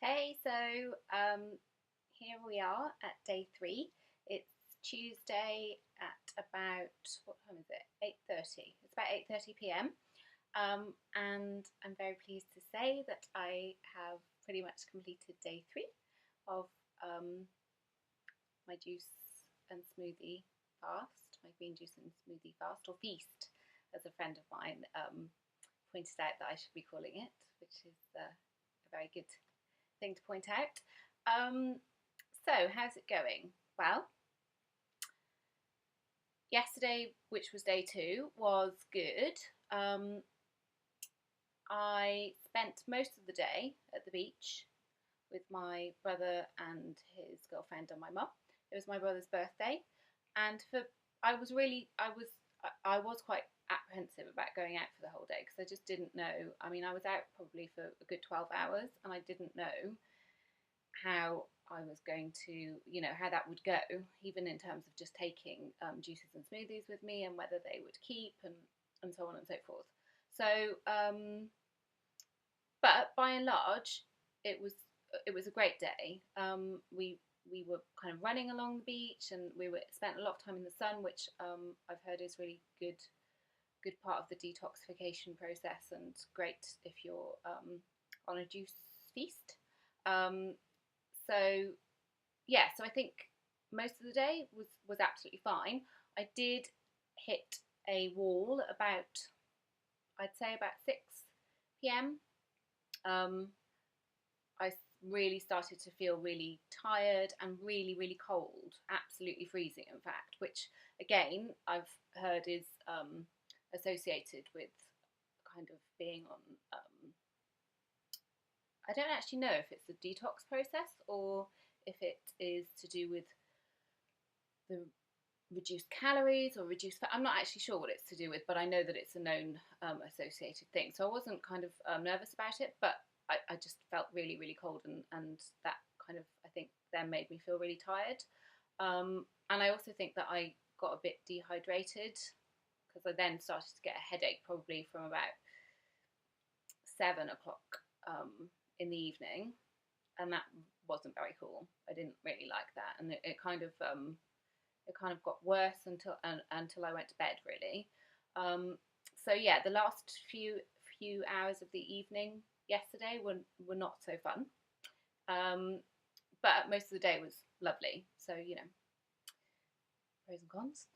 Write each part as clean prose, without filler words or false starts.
Hey, here we are at day three. It's Tuesday at about what time is it? 8:30. It's about 8:30 p.m. And I'm very pleased to say that I have pretty much completed day three of my juice and smoothie fast, my green juice and smoothie fast, or feast, as a friend of mine pointed out that I should be calling it, which is a very good thing to point out. So, how's it going? Well, yesterday, which was day two, was good. Um, I spent most of the day at the beach with my brother and his girlfriend and my mum. It was my brother's birthday, and I was quite apprehensive about going out for the whole day because I just didn't know. I mean, I was out probably for a good 12 hours, and I didn't know how I was going to, how that would go, even in terms of just taking juices and smoothies with me and whether they would keep and so on and so forth. So, but by and large, it was it was a great day. We were kind of running along the beach and we spent a lot of time in the sun, which I've heard is really good part of the detoxification process and great if you're on a juice feast. Um, so yeah, so I think most of the day was absolutely fine. I did hit a wall about, I'd say, about 6 p.m. Um, I really started to feel really tired and really, really cold, absolutely freezing, in fact, which again I've heard is associated with kind of being on. I don't actually know if it's the detox process or if it is to do with the reduced calories or reduced fat. I'm not actually sure what it's to do with, but I know that it's a known associated thing. So I wasn't kind of nervous about it, but I just felt really, really cold, and that kind of, I think, then made me feel really tired. And I also think that I got a bit dehydrated because I then started to get a headache probably from about 7 o'clock in the evening, and that wasn't very cool. I didn't really like that, and it kind of got worse until I went to bed, really. So yeah, the last few hours of the evening yesterday were not so fun, but most of the day was lovely. So pros and cons.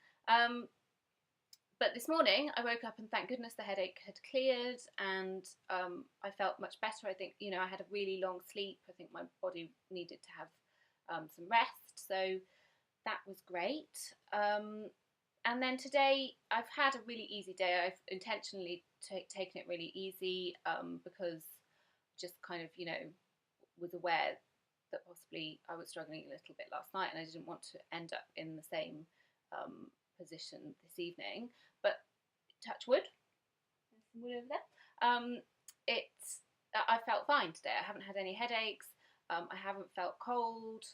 But this morning I woke up and thank goodness the headache had cleared, and I felt much better. I think I had a really long sleep. I think my body needed to have some rest, so that was great. And then today I've had a really easy day. I've intentionally taken it really easy because just kind of was aware that possibly I was struggling a little bit last night, and I didn't want to end up in the same position this evening. But touch wood, there's some wood over there. It's I felt fine today. I haven't had any headaches. I haven't felt cold.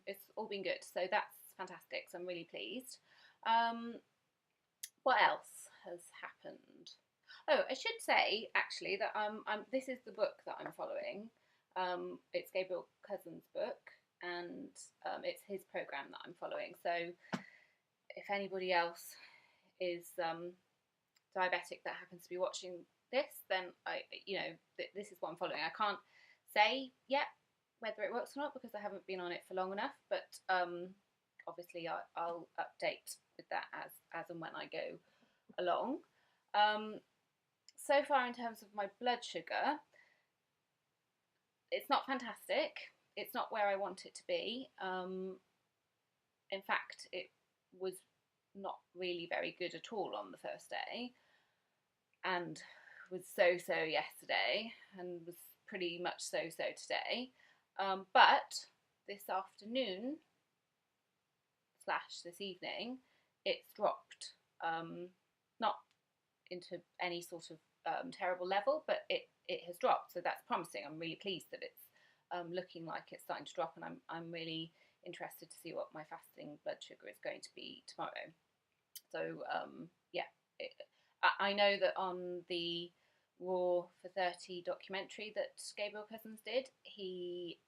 It's all been good. So that's fantastic. So I'm really pleased. What else has happened? Oh, I should say actually that this is the book that I'm following. It's Gabriel Cousens' book, and it's his program that I'm following. So if anybody else is diabetic that happens to be watching this, then this is what I'm following. I can't say yet whether it works or not because I haven't been on it for long enough, but obviously I'll update with that as and when I go along. So far in terms of my blood sugar, it's not fantastic. It's not where I want it to be. In fact, it was not really very good at all on the first day, and was so yesterday, and was pretty much so today. But this afternoon / this evening, it's dropped. Not into any sort of terrible level, but it has dropped. So that's promising. I'm really pleased that it's looking like it's starting to drop, and I'm really interested to see what my fasting blood sugar is going to be tomorrow. So yeah, I know that on the Raw for 30 documentary that Gabriel Cousens did, he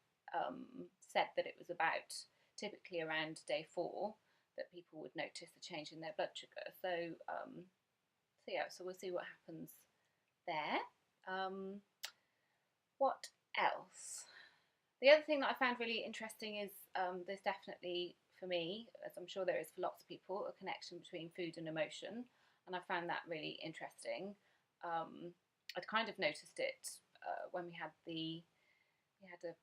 said that it was about typically around day 4 that people would notice a change in their blood sugar. So, so we'll see what happens there. What else? The other thing that I found really interesting is there's definitely, for me, as I'm sure there is for lots of people, a connection between food and emotion, and I found that really interesting. I'd kind of noticed it when we had a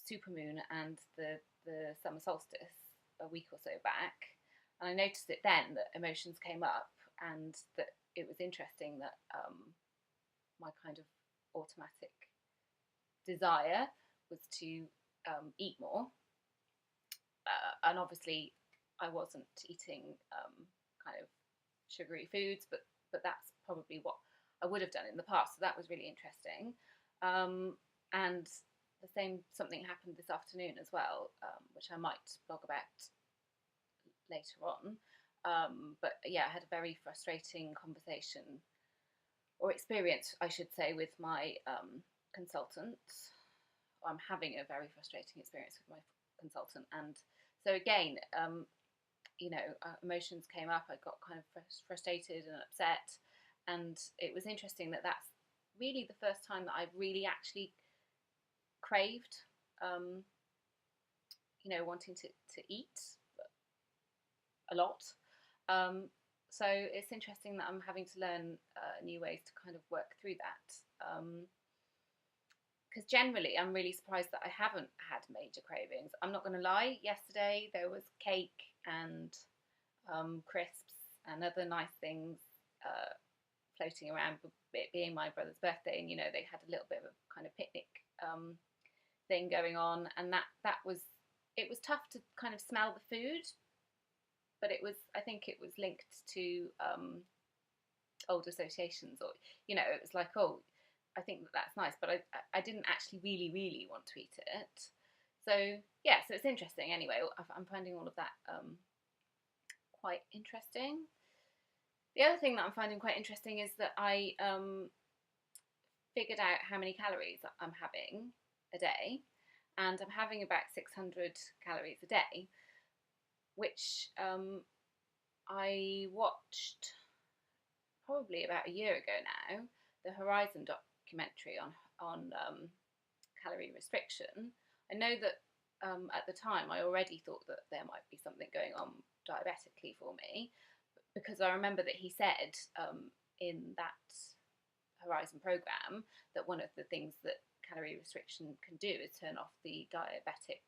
supermoon and the summer solstice a week or so back, and I noticed it then that emotions came up, and that it was interesting that my kind of automatic desire was to eat more, and obviously I wasn't eating kind of sugary foods, but that's probably what I would have done in the past. So that was really interesting. And the same, something happened this afternoon as well, which I might blog about later on. But yeah, I had a very frustrating conversation or experience, I should say, with my consultant. I'm having a very frustrating experience with my consultant, and so again, emotions came up. I got kind of frustrated and upset, and it was interesting that that's really the first time that I've really actually craved, wanting to eat a lot. So it's interesting that I'm having to learn new ways to kind of work through that. Because generally I'm really surprised that I haven't had major cravings. I'm not going to lie, yesterday there was cake and crisps and other nice things floating around, it being my brother's birthday, and they had a little bit of a kind of picnic thing going on, and that was, it was tough to kind of smell the food, but I think it was linked to old associations, or it was like, oh, I think that's nice, but I didn't actually really want to eat it. So yeah, so it's interesting. Anyway, I'm finding all of that quite interesting. The other thing that I'm finding quite interesting is that I figured out how many calories I'm having a day, and I'm having about 600 calories a day, which I watched probably about a year ago now, the Horizon documentary on calorie restriction. I know that at the time I already thought that there might be something going on diabetically for me, because I remember that he said in that Horizon program that one of the things that calorie restriction can do is turn off the diabetic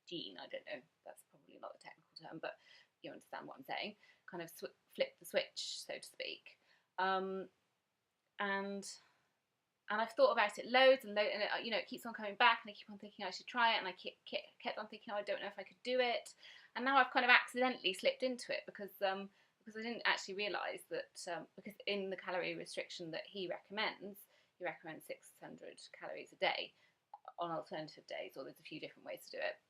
gene. I don't know, that's probably not the technical term, but you understand what I'm saying. Kind of flip the switch, so to speak. And I've thought about it loads and loads, and it keeps on coming back, and I keep on thinking I should try it, and I kept on thinking, oh, I don't know if I could do it, and now I've kind of accidentally slipped into it because I didn't actually realise that because in the calorie restriction that he recommends 600 calories a day on alternative days, or there's a few different ways to do it.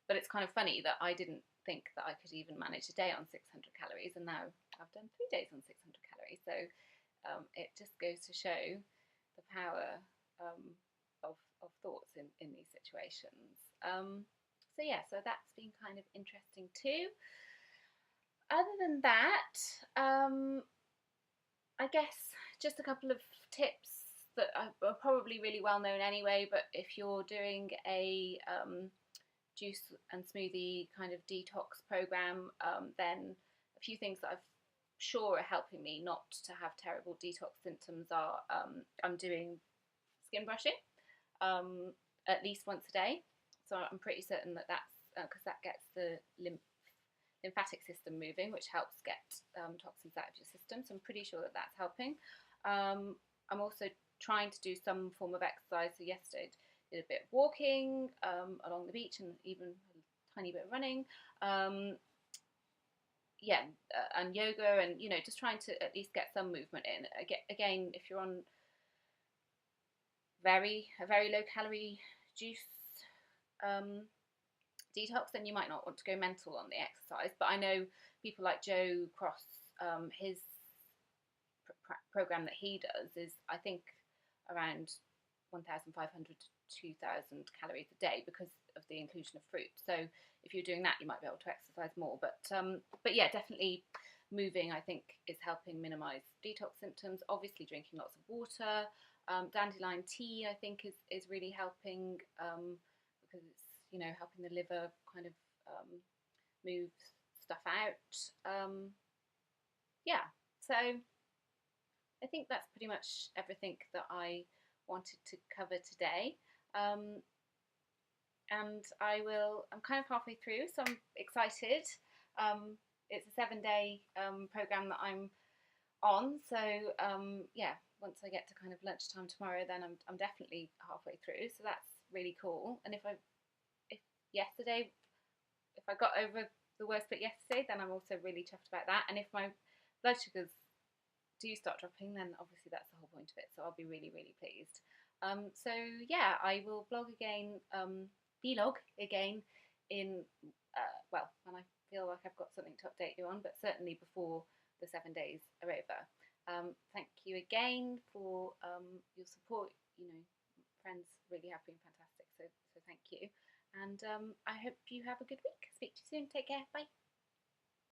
But it's kind of funny that I didn't think that I could even manage a day on 600 calories, and now I've done 3 days on 600 calories. So it just goes to show the power of thoughts in these situations. So yeah, so that's been kind of interesting too. Other than that, I guess just a couple of tips that are probably really well known anyway, but if you're doing a juice and smoothie kind of detox program, then a few things that I've sure are helping me not to have terrible detox symptoms are I'm doing skin brushing at least once a day. So I'm pretty certain that that's because that gets the lymphatic system moving, which helps get toxins out of your system. So I'm pretty sure that that's helping. I'm also trying to do some form of exercise. So yesterday I did a bit of walking along the beach, and even a tiny bit of running. And yoga, and just trying to at least get some movement in. Again, if you're on a very low calorie juice detox, then you might not want to go mental on the exercise. But I know people like Joe Cross, his program that he does is, I think, around 1,500 to 2,000 calories a day because of the inclusion of fruit. So if you're doing that, you might be able to exercise more. But yeah, definitely moving, I think, is helping minimise detox symptoms. Obviously, drinking lots of water. Dandelion tea, I think, is really helping because it's, you know, helping the liver kind of move stuff out. Yeah, so I think that's pretty much everything that I wanted to cover today. Um, and I'm kind of halfway through, so I'm excited. It's a 7-day program that I'm on, so yeah, once I get to kind of lunchtime tomorrow, then I'm definitely halfway through, so that's really cool. And if yesterday, if I got over the worst bit yesterday, then I'm also really chuffed about that. And if my blood sugars do start dropping, then obviously that's the whole point of it. So I'll be really, really pleased. So yeah, I will vlog again in well, when I feel like I've got something to update you on, but certainly before the 7 days are over. Thank you again for your support. You know, friends really have been fantastic. So thank you, and I hope you have a good week. Speak to you soon. Take care. Bye.